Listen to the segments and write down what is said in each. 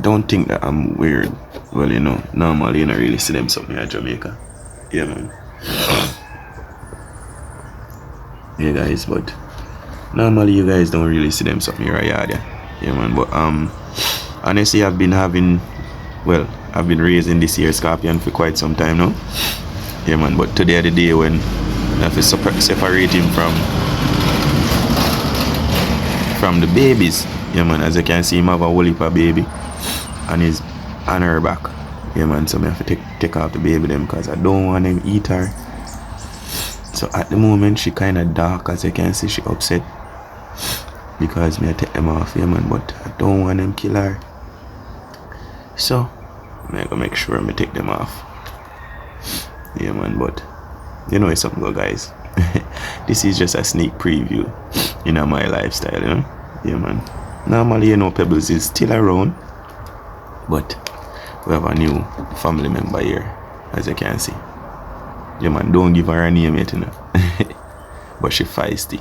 don't think that I'm weird. Well, you know, normally you don't really see them something at Jamaica. Yeah, man. Yeah, guys, but normally you guys don't really see them something right here. Yeah, man. But honestly, I've been raising this here scorpion for quite some time now. Yeah, man. But today the day when I have to separate him from the babies. Yeah, man. As you can see, him have a whole heap of baby and his on her back. Yeah, man. So I have to take off the baby them because I don't want them eat her. So at the moment she kind of dark, as you can see. She upset because me I take them off. Yeah, man. But I don't want them kill her. So I'm gonna make sure I take them off. Yeah, man. But you know it's something good, guys. This is just a sneak preview in my lifestyle, you know. Yeah, man. Normally, you know, Pebbles is still around, but we have a new family member here, as you can see. Yeah, man. Don't give her a name yet, you know. But she feisty.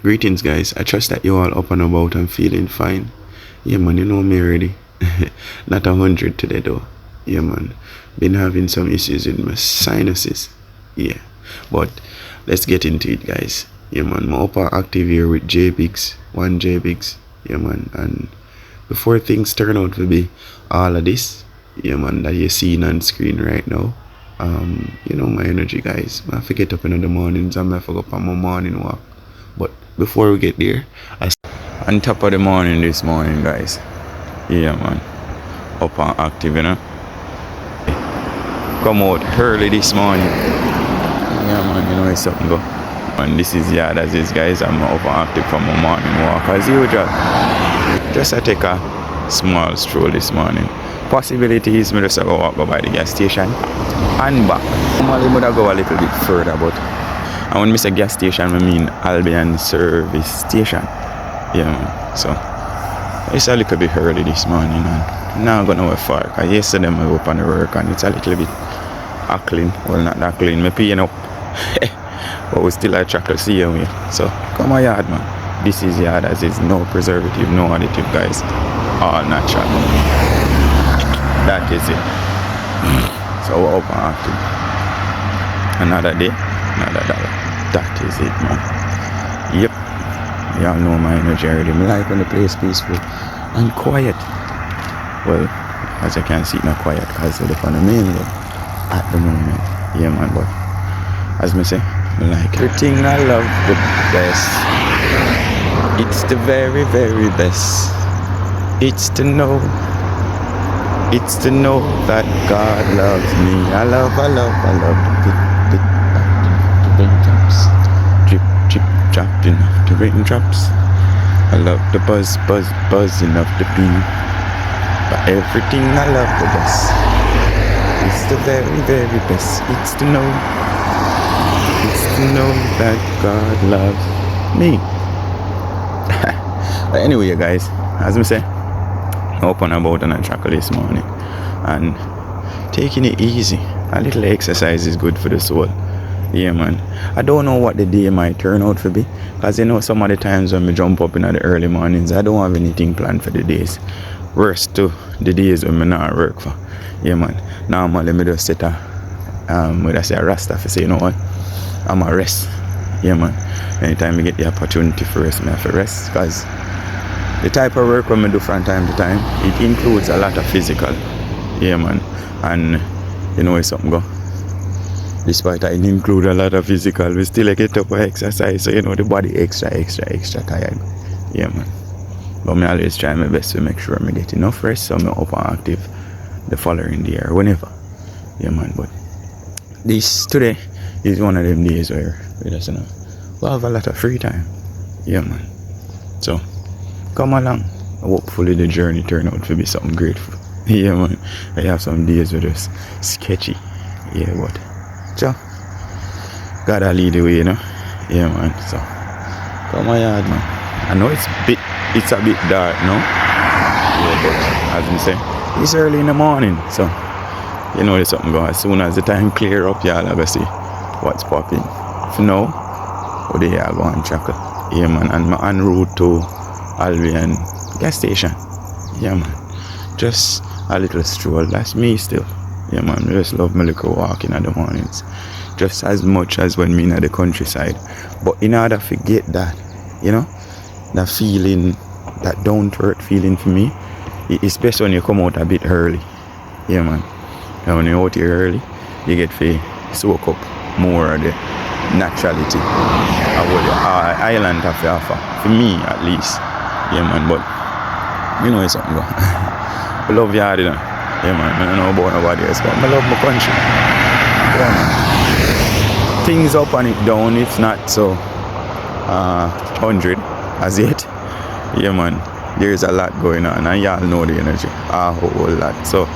Greetings, guys. I trust that you all up and about and feeling fine. Yeah, man. You know me already. Not 100 today, though. Yeah, man. Been having some issues with my sinuses. Yeah, but let's get into it, guys. Yeah, man. I'm up and active here with one J Biggs. Yeah, man. And before things turn out to be all of this, yeah, man, that you're seeing on screen right now, you know my energy, guys. I have to get up in the mornings and I have to go up on my morning walk. But before we get there, on top of the morning this morning, guys. Yeah, man. Up and active, you know. Come out early this morning. Yeah, man, you know it's something go. And this is yard as is, guys. I'm up and active from my morning walk as usual. Just I take a small stroll this morning. Possibilities me just go walk by the gas station and back. Normally I would go a little bit further, but and when I say gas station I mean Albion service station. Yeah, man. So it's a little bit early this morning and now I'm going nowhere far because yesterday I go up on the work and it's a little bit clean. Well, not that clean, me peeing up. But we still at Chocolate see you. So come on yard, man. This is yard as is, no preservative, no additive, guys. All natural. That is it. So we're up and active. Another day, another dollar. That is it, man. Yep. Y'all know my energy already. I like when the place is peaceful and quiet. Well, as you can see, it's not quiet because we're on the main road at the moment. Yeah, man, but as me say, I like everything. I love the best. It's the very, very best. It's to know that God loves me. I love the raindrops. Drip, drip, dropping off the raindrops. I love the buzzing of the bee. But everything I love the best. It's the very, very best. It's to know that God loves me. But anyway, guys, as I say, up and about on a tracker this morning and taking it easy. A little exercise is good for the soul. Yeah, man. I don't know what the day might turn out to be, because you know some of the times when we jump up in the early mornings, I don't have anything planned for the days. Worse to the days when I not work for. Yeah, man. Normally I just set a rasta for say, you know what, I'm a rest. Yeah, man. Anytime we get the opportunity for rest, I have to rest, because the type of work when I do from time to time, it includes a lot of physical. Yeah, man. And you know it's something go. Despite I include a lot of physical, we still get up for exercise, so you know the body extra tired. Yeah, man. But I always try my best to make sure I get enough rest so I'm up and active the following day or whenever. Yeah, man. But this today is one of them days where we just, you know, we'll have a lot of free time. Yeah, man. So come along. Hopefully the journey turn out to be something grateful. Yeah, man. I have some days where it's sketchy. Yeah, but so gotta lead the way, you know. Yeah, man. So come on yard, man. I know it's a bit dark now. Yeah, but as I say, it's early in the morning, so you know there's something going. As soon as the time clear up, y'all are gonna see what's popping. For now, they are going chocolate. Yeah, man. And I'm en route to Albion gas station. Yeah, man. just a little stroll. That's me still. Yeah, man. I just love my little walking in the mornings. Just as much as when me in the countryside. But in order to get that, you know, that feeling, that down to earth feeling for me, it's best when you come out a bit early. Yeah, man. And when you're out here early, you get to soak up more of the naturality of what the island have to offer. For me, at least. Yeah, man. But, you know, it's something. I love yard, you know. Yeah, man. I don't know about nobody else, but I love my country. Yeah, man. Things up and it down, it's not so 100 as yet. Yeah, man. There's a lot going on, and y'all know the energy. A whole lot. So,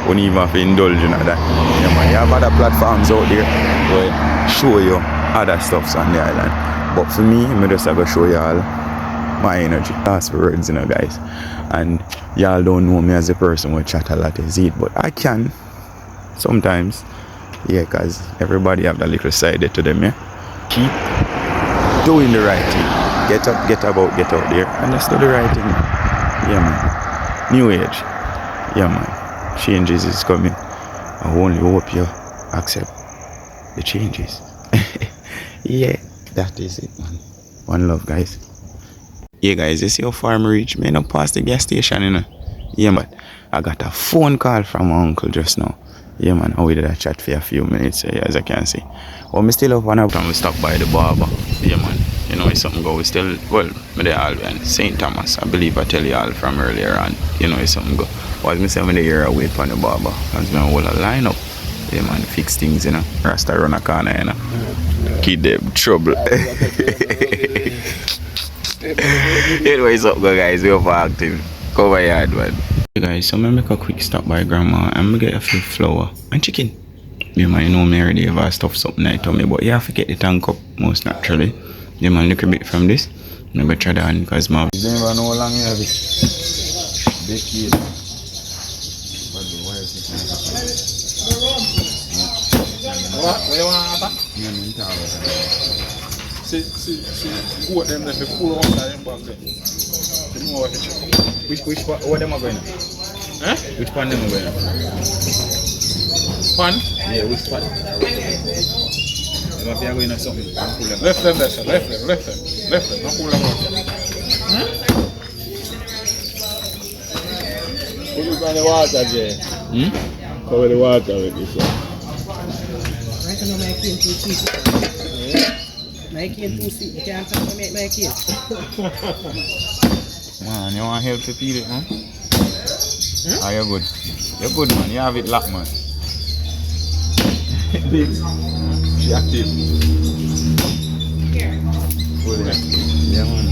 we don't even have to indulge in that. Yeah, man. You have other platforms out there where show you other stuffs on the island. But for me, I just have to show y'all my energy. Last words, you know, guys. And y'all don't know me as a person who chat a lot, is it? But I can sometimes. Yeah, because everybody have that little side to them, yeah? Keep doing the right thing. Get up, get about, get out there. And let's do the right thing. Yeah, man. New age. Yeah, man. Changes is coming. I only hope you accept the changes. Yeah, that is it, man. One love, guys. Yeah, guys, you see how far I reach? Me not past the gas station, you know? Yeah, man. I got a phone call from my uncle just now. Yeah, man, we did a chat for a few minutes, as I can see. Well, me still have one up and we stopped by the barber. Yeah, man. You know, it's something go. We still, well, me there all and St. Thomas. I believe I tell you all from earlier on. You know, it's something go. Was me say me there I wait for the barber. Because me hold a line up. Yeah, man, fix things, you know. Rasta run a corner, you know. Keep them trouble. Anyway, it's up, guys. We overactive. Cover yard, man. Hey guys, so I make a quick stop by grandma and I get a few flour and chicken. Yeah, man, you know me already have a stuff something I told me, but you have to get the tank up most naturally. Yeah, man, look a bit from this. I'm gonna try that on because my. You don't even know how long you have it. Big kid. What? Where you want to See, who them that pull on that back there. Which what them are going? Huh? Which pan them are going? Pan? Yeah, which pan? If you are going to something, left them. Don't pull them out. Huh? Put it on the water, Jay. Cover the water with this one. I can make it too sweet. Make it too sweet. You can't make it. Man, you want help to peel it, man? Huh? Oh, you're good. You're good, man. You have it locked, man. Big. She active. Here. Hold it. Yeah, man.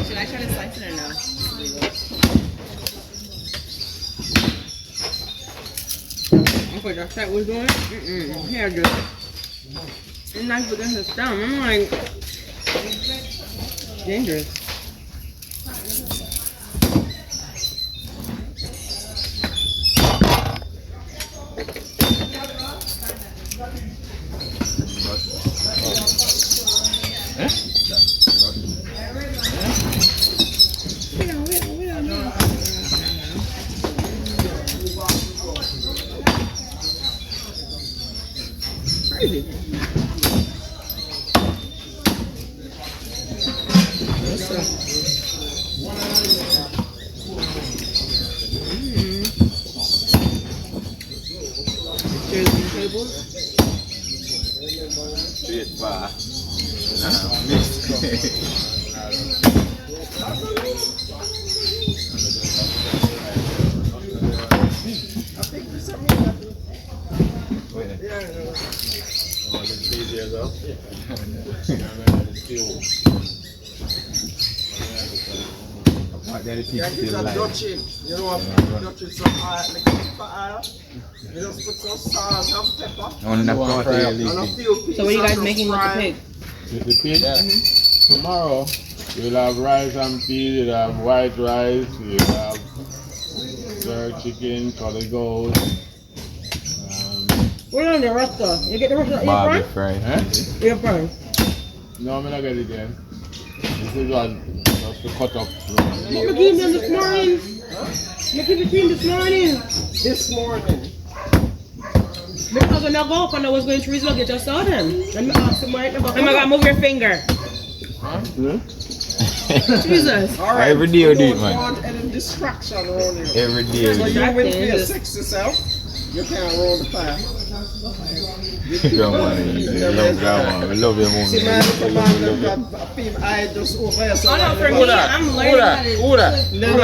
Should I try to slice it or no? Okay, that's what we're doing? Here, just. It's not because it's down. I'm like, dangerous. Crazy. Chairs on the table. Straight bar. Yeah, it's a Dutchin. You know what? Dutchin some oil, like pepper oil. You just put some salt and pepper. On the And a few pieces. So what are you guys making with the pig? The pig? Tomorrow we'll have rice and peas, we'll have white rice, we'll have jerk chicken, curly goat. Where's the rest of? You get the rest of your Barbie fry? fry. Eh? Your fry. No, I'm not get it then. This is what just to cut up. You give them this morning. You give it to him this morning. This morning. Because when I go up and I was going through his luggage, I saw them. And I asked him why it never come. I'm gonna move your finger. Huh? Jesus. All right. Every day you do it, don't man. want any distraction around here. Every day. So you Distracting, will feel yes. sexy self. You can't roll the fire. Grandma, I love grandma. I love your See, mom. man, the man that got a female eye just over here. So Oh, no, for Who me, that? I'm Who learning that? how to Who that? No, no.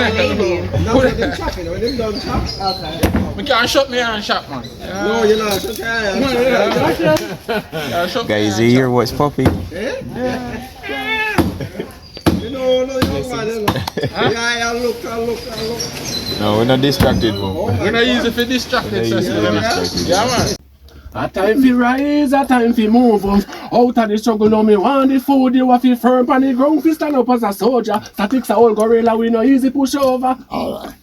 Now let them chop, you know. Them done chop. Okay. We can't shut me and shop, man. No, you know. So Yeah, shut me Guys, and you hear shop. what's popping? You know, no, young man, you know. Yeah, I look. No, we're not distracted, bro. We're not easy for distracted, We're not sister. easy for distracted. Yeah, man. A time fi rise, a time fi move out of the struggle. Now me want the food, you have to firm on the ground, fi stand up as a soldier. Statics a old gorilla, we no easy push over. Alright.